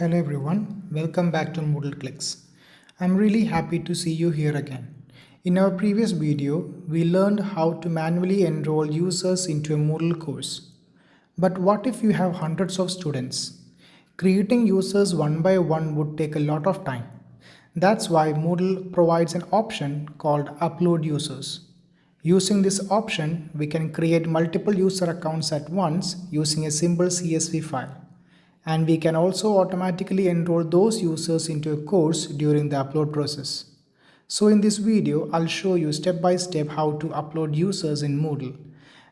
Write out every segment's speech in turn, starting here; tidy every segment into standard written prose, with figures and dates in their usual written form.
Hello everyone, welcome back to MoodleClicks. I'm really happy to see you here again. In our previous video, we learned how to manually enroll users into a Moodle course. But what if you have hundreds of students? Creating users one by one would take a lot of time. That's why Moodle provides an option called Upload Users. Using this option, we can create multiple user accounts at once using a simple CSV file. And we can also automatically enroll those users into a course during the upload process. So in this video, I'll show you step by step how to upload users in Moodle.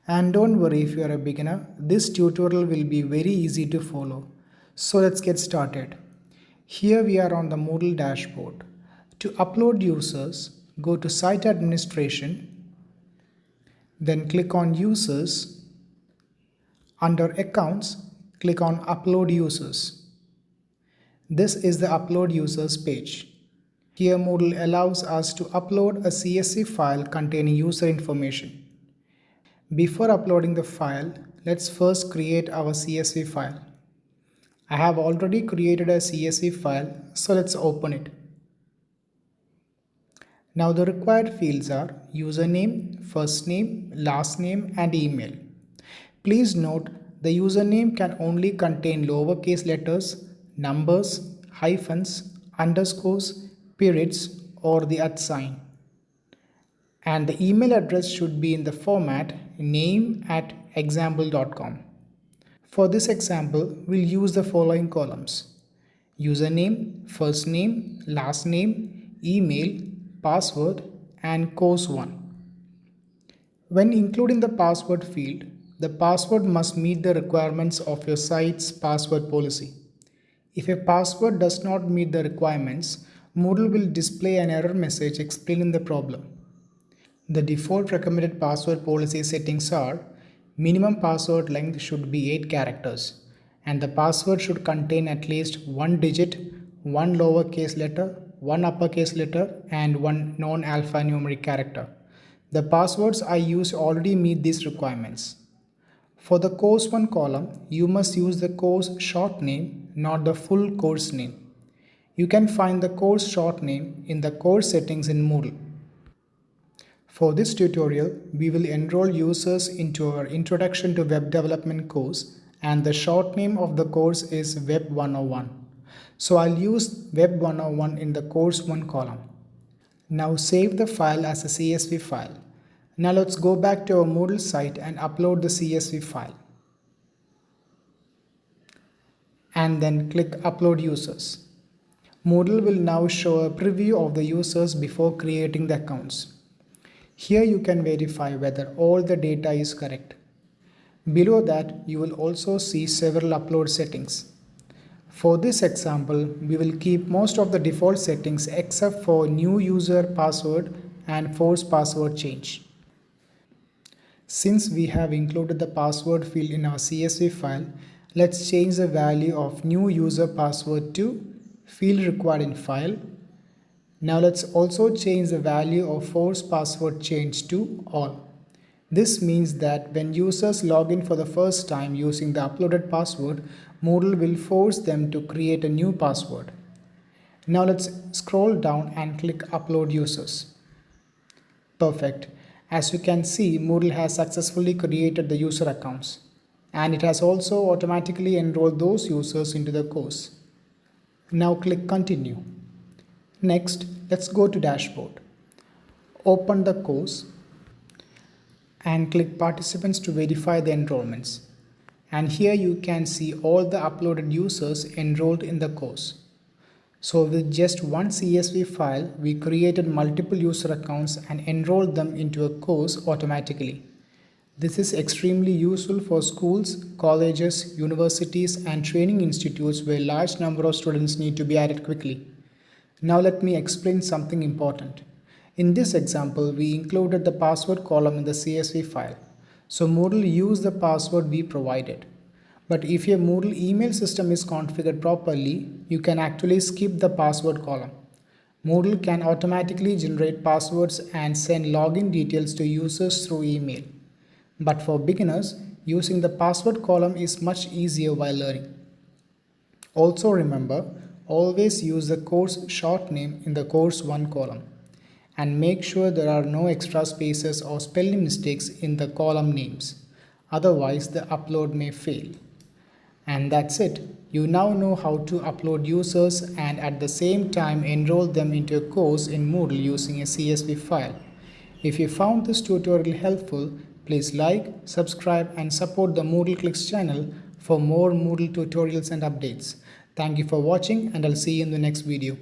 And don't worry if you are a beginner, this tutorial will be very easy to follow. So let's get started. Here we are on the Moodle dashboard. To upload users, go to Site Administration, then click on Users. Under Accounts, click on Upload Users. This is the Upload Users page. Here Moodle allows us to upload a CSV file containing user information. Before uploading the file, let's first create our CSV file. I have already created a CSV file, so let's open it. Now the required fields are username, first name, last name and email. Please note the username can only contain lowercase letters, numbers, hyphens, underscores, periods or the @ sign. And the email address should be in the format name@example.com. For this example, we'll use the following columns: username, first name, last name, email, password and course 1. When including the password field, the password must meet the requirements of your site's password policy. If a password does not meet the requirements, Moodle will display an error message explaining the problem. The default recommended password policy settings are: minimum password length should be 8 characters, and the password should contain at least 1 digit, 1 lowercase letter, 1 uppercase letter, and 1 non-alphanumeric character. The passwords I use already meet these requirements. For the course 1 column, you must use the course short name, not the full course name. You can find the course short name in the course settings in Moodle. For this tutorial, we will enroll users into our Introduction to Web Development course, and the short name of the course is Web 101. So I'll use Web 101 in the course 1 column. Now save the file as a CSV file. Now let's go back to our Moodle site and upload the CSV file. And then click Upload Users. Moodle will now show a preview of the users before creating the accounts. Here you can verify whether all the data is correct. Below that, you will also see several upload settings. For this example, we will keep most of the default settings except for new user password and force password change. Since we have included the password field in our CSV file, let's change the value of new user password to field required in file. Now let's also change the value of force password change to all. This means that when users log in for the first time using the uploaded password, Moodle will force them to create a new password. Now let's scroll down and click Upload Users. Perfect. As you can see, Moodle has successfully created the user accounts, and it has also automatically enrolled those users into the course. Now click Continue. Next, let's go to Dashboard. Open the course and click Participants to verify the enrollments. And here you can see all the uploaded users enrolled in the course. So with just one CSV file, we created multiple user accounts and enrolled them into a course automatically. This is extremely useful for schools, colleges, universities, and training institutes where a large number of students need to be added quickly. Now let me explain something important. In this example, we included the password column in the CSV file. So Moodle used the password we provided. But if your Moodle email system is configured properly, you can actually skip the password column. Moodle can automatically generate passwords and send login details to users through email. But for beginners, using the password column is much easier while learning. Also remember, always use the course short name in the course 1 column and make sure there are no extra spaces or spelling mistakes in the column names. Otherwise, the upload may fail. And that's it. You now know how to upload users and at the same time enroll them into a course in Moodle using a CSV file. If you found this tutorial helpful, please like, subscribe and support the MoodleClicks channel for more Moodle tutorials and updates. Thank you for watching and I'll see you in the next video.